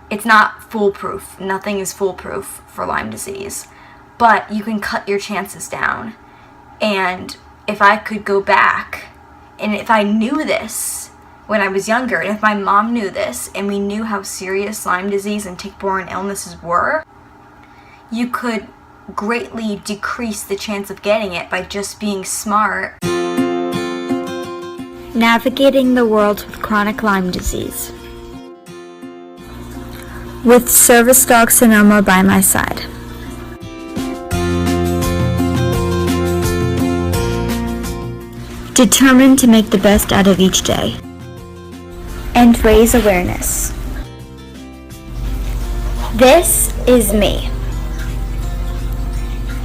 it's not foolproof. Nothing is foolproof for Lyme disease, but you can cut your chances down. And if I could go back, and if I knew this when I was younger, and if my mom knew this, and we knew how serious Lyme disease and tick-borne illnesses were, you could greatly decrease the chance of getting it by just being smart. Navigating the world with chronic Lyme disease. With service dog Sonoma by my side. Determined to make the best out of each day. And raise awareness. This is me.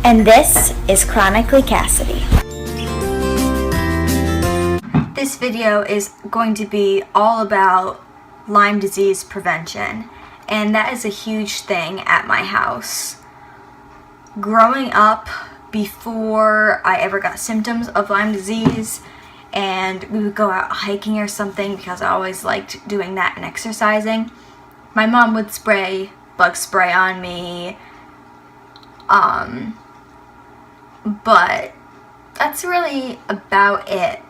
And this is Chronically Cassidy. This video is going to be all about Lyme disease prevention, and that is a huge thing at my house. Growing up, before I ever got symptoms of Lyme disease, and we would go out hiking or something, because I always liked doing that and exercising, my mom would spray bug spray on me, but that's really about it.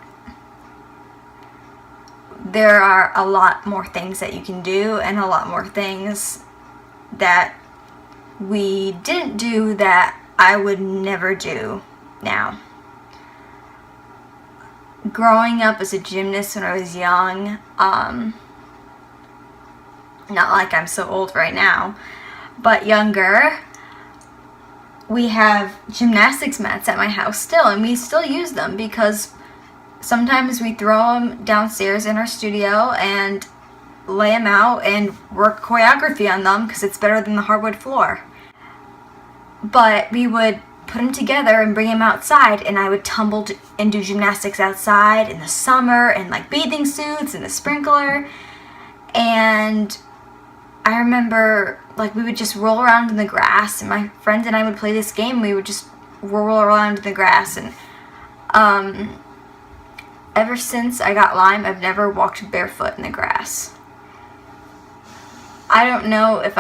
There are a lot more things that you can do, and a lot more things that we didn't do that I would never do now. Growing up as a gymnast when I was young, not like I'm so old right now, but younger, we have gymnastics mats at my house still, and we still use them because sometimes we throw them downstairs in our studio and lay them out and work choreography on them because it's better than the hardwood floor. But we would put them together and bring them outside, and I would tumble and do gymnastics outside in the summer in like bathing suits and a sprinkler. And I remember like we would just roll around in the grass, and my friends and I would play this game. We would just roll around in the grass, and ever since I got Lyme, I've never walked barefoot in the grass. I don't know if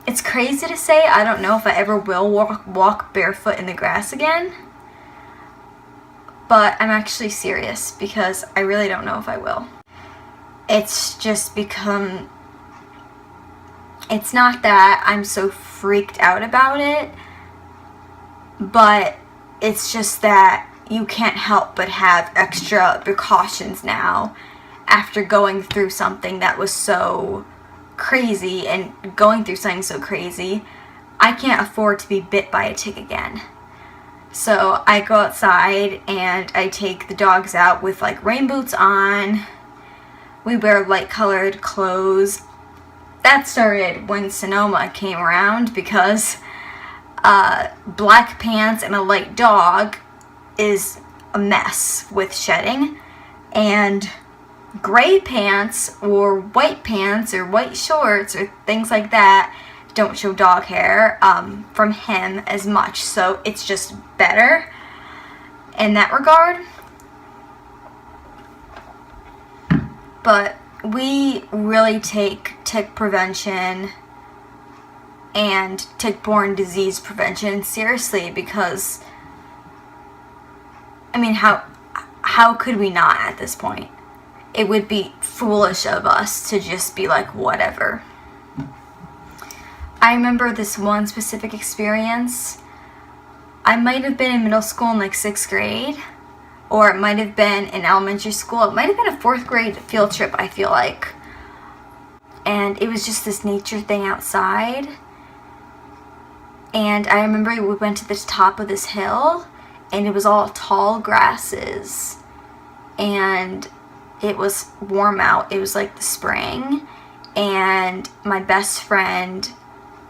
it's crazy to say, I don't know if I ever will walk barefoot in the grass again. But I'm actually serious, because I really don't know if I will. It's just become, it's not that I'm so freaked out about it, but it's just that you can't help but have extra precautions now after going through something that was so crazy, and going through something so crazy, I can't afford to be bit by a tick again. So I go outside and I take the dogs out with like rain boots on. We wear light colored clothes. That started when Sonoma came around, because black pants and a light dog is a mess with shedding, and gray pants or white shorts or things like that don't show dog hair from him as much, so it's just better in that regard. But we really take tick prevention and tick-borne disease prevention seriously, because I mean, how could we not at this point? It would be foolish of us to just be like, whatever. I remember this one specific experience. I might have been in middle school in like 6th grade, or it might have been in elementary school. It might have been a 4th grade field trip, I feel like. And it was just this nature thing outside. And I remember we went to the top of this hill, and it was all tall grasses, and it was warm out. It was like the spring, and my best friend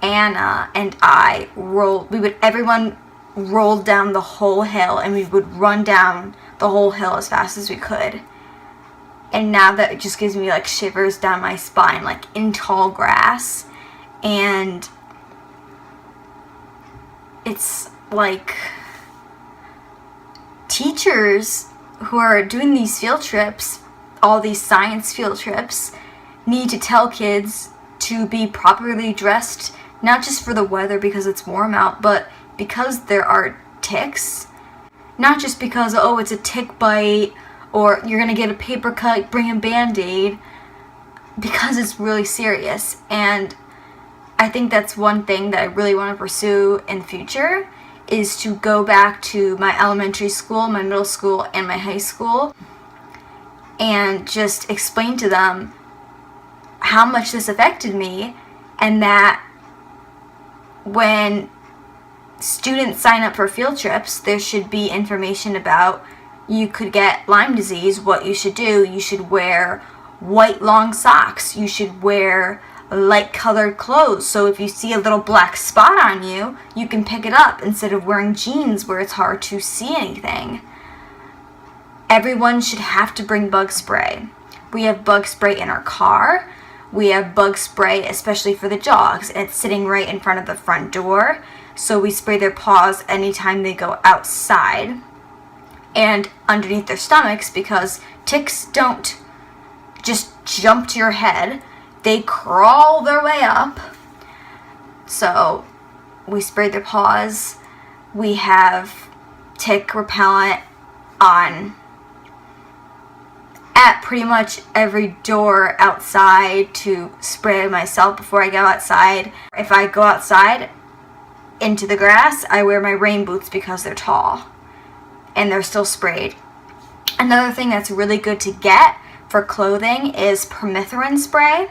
Anna and I everyone rolled down the whole hill, and we would run down the whole hill as fast as we could. And now that it just gives me like shivers down my spine, like in tall grass. And it's like teachers who are doing these field trips, all these science field trips, need to tell kids to be properly dressed, not just for the weather because it's warm out, but because there are ticks. Not just because, oh, it's a tick bite, or you're gonna get a paper cut, bring a Band-Aid, because it's really serious. And I think that's one thing that I really want to pursue in the future, is to go back to my elementary school, my middle school, and my high school, and just explain to them how much this affected me, and that when students sign up for field trips, there should be information about, you could get Lyme disease, what you should do. You should wear white long socks. You should wear light colored clothes, so if you see a little black spot on you, you can pick it up instead of wearing jeans where it's hard to see anything. Everyone should have to bring bug spray. We have bug spray in our car. We have bug spray especially for the dogs, and it's sitting right in front of the front door, so we spray their paws anytime they go outside and underneath their stomachs, because ticks don't just jump to your head. They crawl their way up. So we spray their paws. We have tick repellent on at pretty much every door outside to spray myself before I go outside. If I go outside into the grass, I wear my rain boots because they're tall and they're still sprayed. Another thing that's really good to get for clothing is permethrin spray.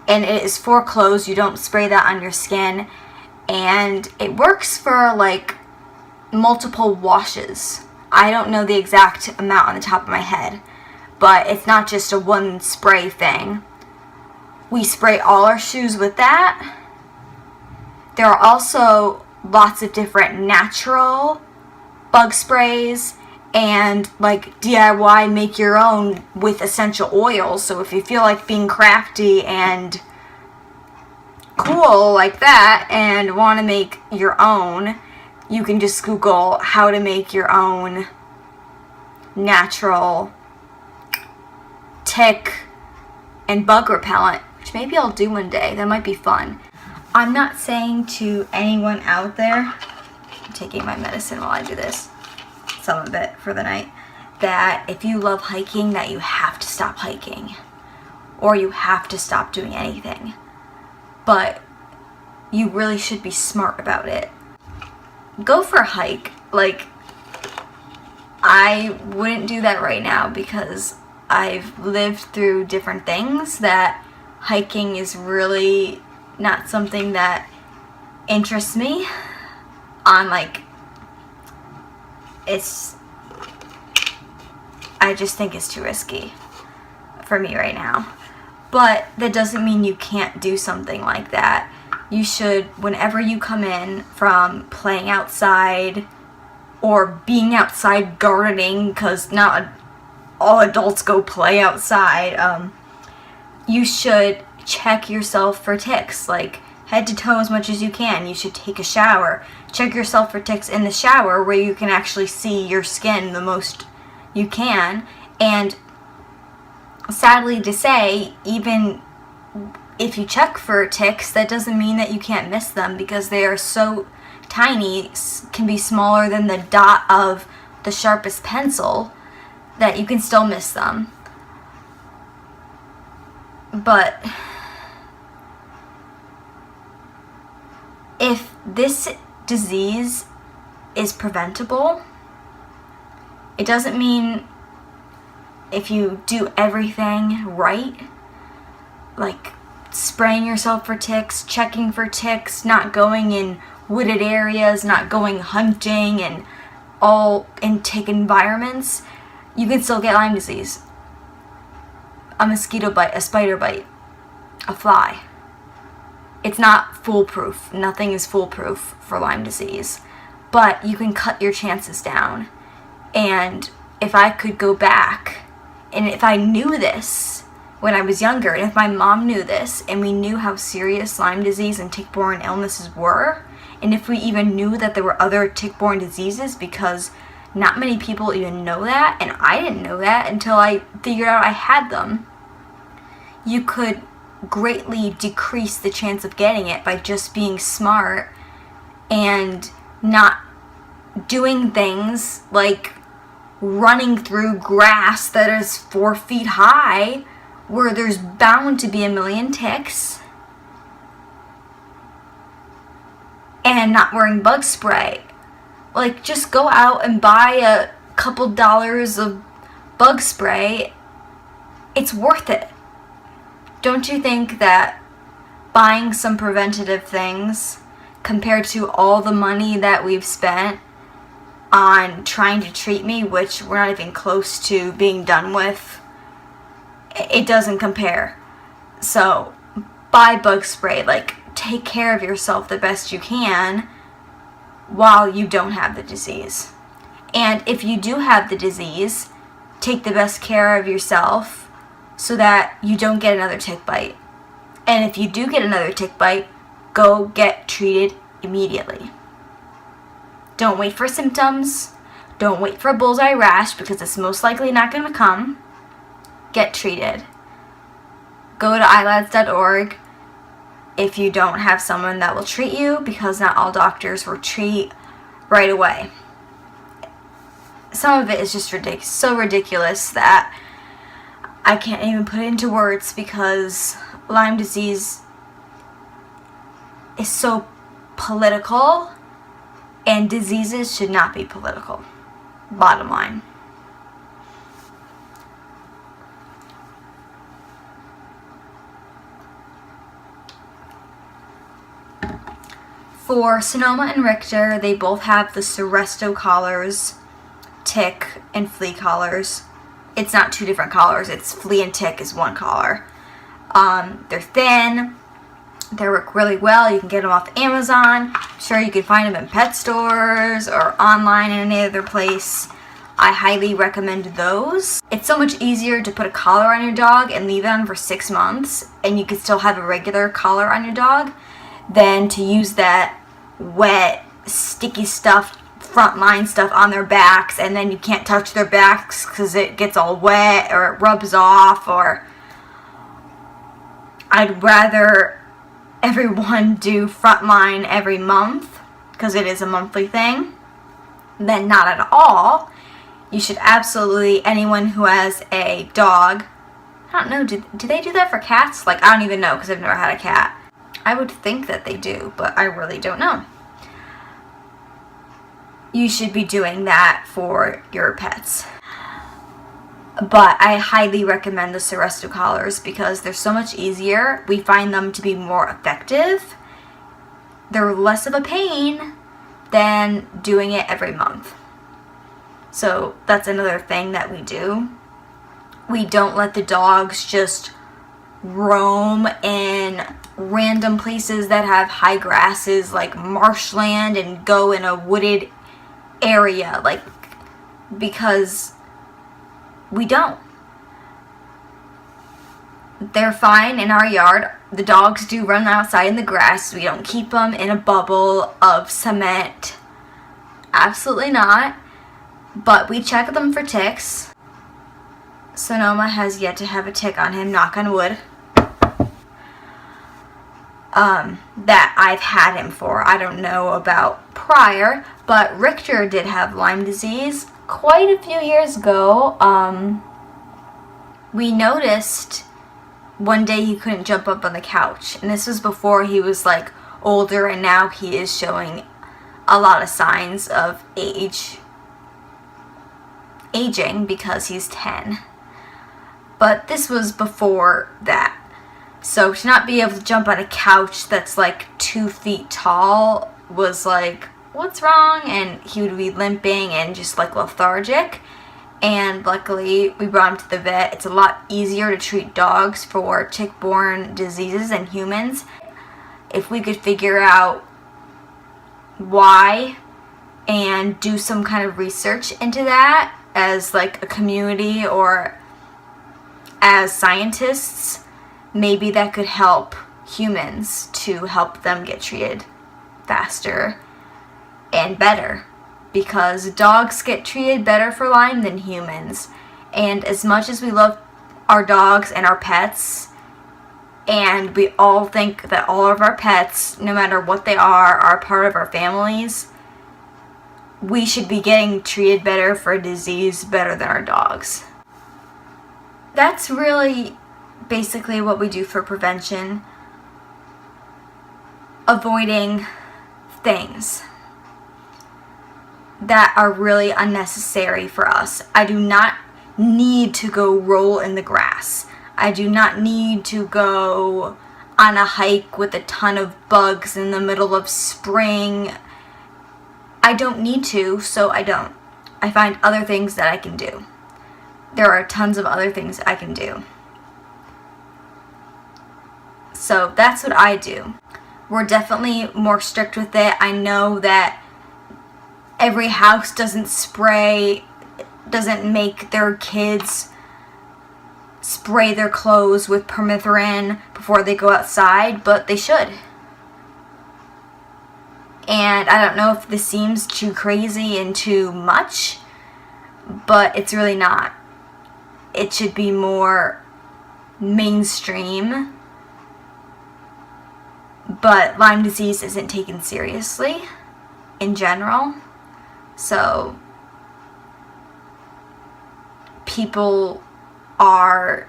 And it is for clothes. You don't spray that on your skin. And it works for like multiple washes. I don't know the exact amount on the top of my head, but it's not just a one spray thing. We spray all our shoes with that. There are also lots of different natural bug sprays and like DIY make your own with essential oils. So if you feel like being crafty and cool like that and want to make your own, you can just Google how to make your own natural tick and bug repellent, which maybe I'll do one day. That might be fun. I'm not saying to anyone out there, I'm taking my medicine while I do this, some of it for the night, that if you love hiking, that you have to stop hiking or you have to stop doing anything. But you really should be smart about it. Go for a hike. Like, I wouldn't do that right now because I've lived through different things that hiking is really not something that interests me on, like, I just think it's too risky for me right now. But that doesn't mean you can't do something like that. You should, whenever you come in from playing outside or being outside gardening, because not all adults go play outside, you should check yourself for ticks, like head to toe as much as you can. You should take a shower. Check yourself for ticks in the shower where you can actually see your skin the most you can. And sadly to say, even if you check for ticks, that doesn't mean that you can't miss them, because they are so tiny, can be smaller than the dot of the sharpest pencil, that you can still miss them. But if this disease is preventable, it doesn't mean if you do everything right, like spraying yourself for ticks, checking for ticks, not going in wooded areas, not going hunting and all in tick environments, you can still get Lyme disease. A mosquito bite, a spider bite, a fly. It's not foolproof. Nothing is foolproof for Lyme disease. But you can cut your chances down. And if I could go back, and if I knew this when I was younger, and if my mom knew this, and we knew how serious Lyme disease and tick-borne illnesses were, and if we even knew that there were other tick-borne diseases, because not many people even know that, and I didn't know that until I figured out I had them, you could greatly decrease the chance of getting it by just being smart and not doing things like running through grass that is 4 feet high where there's bound to be a million ticks, and not wearing bug spray. Like, just go out and buy a couple dollars of bug spray. It's worth it. Don't you think that buying some preventative things compared to all the money that we've spent on trying to treat me, which we're not even close to being done with, it doesn't compare. So buy bug spray. Like, take care of yourself the best you can while you don't have the disease. And if you do have the disease, take the best care of yourself so that you don't get another tick bite. And if you do get another tick bite, go get treated immediately. Don't wait for symptoms. Don't wait for a bullseye rash, because it's most likely not going to come. Get treated. Go to ilads.org if you don't have someone that will treat you, because not all doctors will treat right away. Some of it is just so ridiculous that I can't even put it into words, because Lyme disease is so political, and diseases should not be political. Bottom line. For Sonoma and Richter, they both have the Seresto collars, tick and flea collars. It's not two different collars, it's flea and tick is one collar. They're thin, they work really well. You can get them off Amazon. Sure, you can find them in pet stores or online in any other place. I highly recommend those. It's so much easier to put a collar on your dog and leave it on for 6 months, and you can still have a regular collar on your dog, than to use that wet, sticky stuff, frontline stuff on their backs, and then you can't touch their backs because it gets all wet or it rubs off. Or I'd rather everyone do frontline every month, because it is a monthly thing, than not at all. You should absolutely, anyone who has a dog, I don't know, do they do that for cats? Like, I don't even know, because I've never had a cat. I would think that they do, but I really don't know. You should be doing that for your pets. But I highly recommend the Seresto collars because they're so much easier. We find them to be more effective. They're less of a pain than doing it every month. So that's another thing that we do. We don't let the dogs just roam in random places that have high grasses like marshland and go in a wooded area, like, because we don't. They're fine in our yard. The dogs do run outside in the grass. We don't keep them in a bubble of cement. Absolutely not. But we check them for ticks. Sonoma has yet to have a tick on him, knock on wood. That I've had him for. I don't know about prior, but Richter did have Lyme disease quite a few years ago. We noticed one day he couldn't jump up on the couch, and this was before he was like older, and now he is showing a lot of signs of aging because he's 10. But this was before that. So to not be able to jump on a couch that's like 2 feet tall was like, what's wrong? And he would be limping and just like lethargic. And luckily we brought him to the vet. It's a lot easier to treat dogs for tick-borne diseases than humans. If we could figure out why and do some kind of research into that as like a community or as scientists, maybe that could help humans to help them get treated faster and better, because dogs get treated better for Lyme than humans. And as much as we love our dogs and our pets, and we all think that all of our pets, no matter what they are part of our families, we should be getting treated better for a disease better than our dogs. That's really basically what we do for prevention. Avoiding things that are really unnecessary for us. I do not need to go roll in the grass. I do not need to go on a hike with a ton of bugs in the middle of spring. I don't need to, so I don't. I find other things that I can do. There are tons of other things I can do. So that's what I do. We're definitely more strict with it. I know that every house doesn't make their kids spray their clothes with permethrin before they go outside, but they should. And I don't know if this seems too crazy and too much, but it's really not. It should be more mainstream. But Lyme disease isn't taken seriously in general. So people are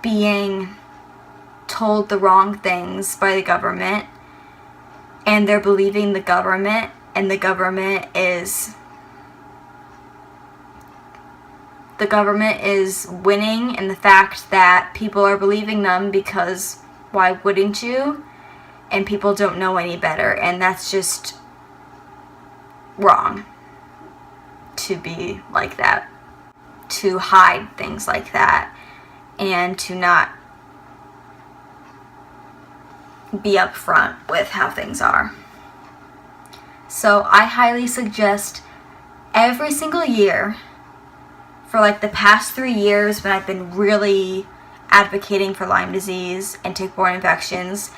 being told the wrong things by the government, and they're believing the government, and the government is winning in the fact that people are believing them, because why wouldn't you? And people don't know any better, and that's just wrong to be like that, to hide things like that, and to not be upfront with how things are. So I highly suggest every single year, for like the past 3 years when I've been really advocating for Lyme disease and tick-borne infections,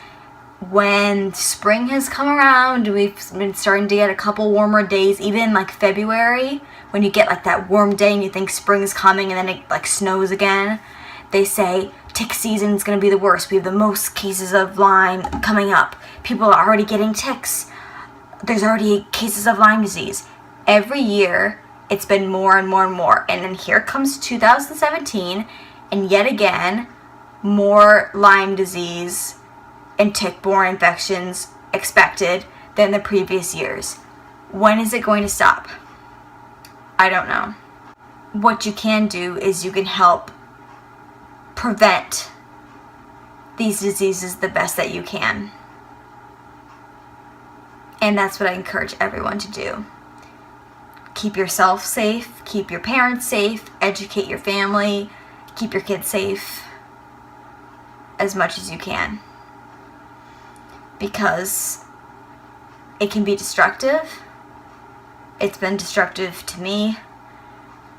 when spring has come around, we've been starting to get a couple warmer days, even like February, when you get like that warm day and you think spring's coming and then it like snows again, they say tick season is going to be the worst. We have the most cases of Lyme coming up. People are already getting ticks. There's already cases of Lyme disease. Every year, it's been more and more and more. And then here comes 2017, and yet again, more Lyme disease and tick-borne infections expected than the previous years. When is it going to stop? I don't know. What you can do is you can help prevent these diseases the best that you can. And that's what I encourage everyone to do. Keep yourself safe, keep your parents safe, educate your family, keep your kids safe as much as you can. Because it can be destructive. It's been destructive to me,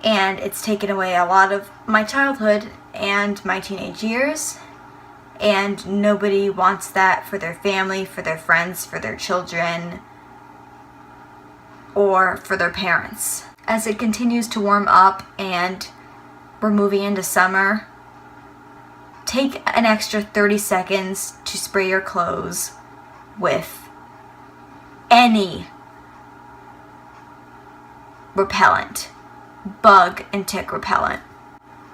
and it's taken away a lot of my childhood and my teenage years, and nobody wants that for their family, for their friends, for their children, or for their parents. As it continues to warm up and we're moving into summer, take an extra 30 seconds to spray your clothes with any repellent, bug and tick repellent.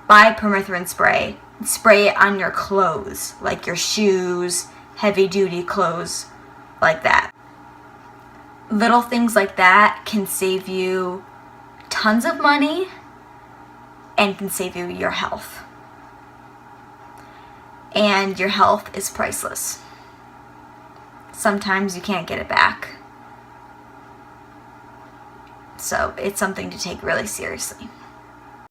Buy permethrin spray. Spray it on your clothes, like your shoes, heavy duty clothes, like that. Little things like that can save you tons of money and can save you your health. And your health is priceless. Sometimes you can't get it back. So it's something to take really seriously.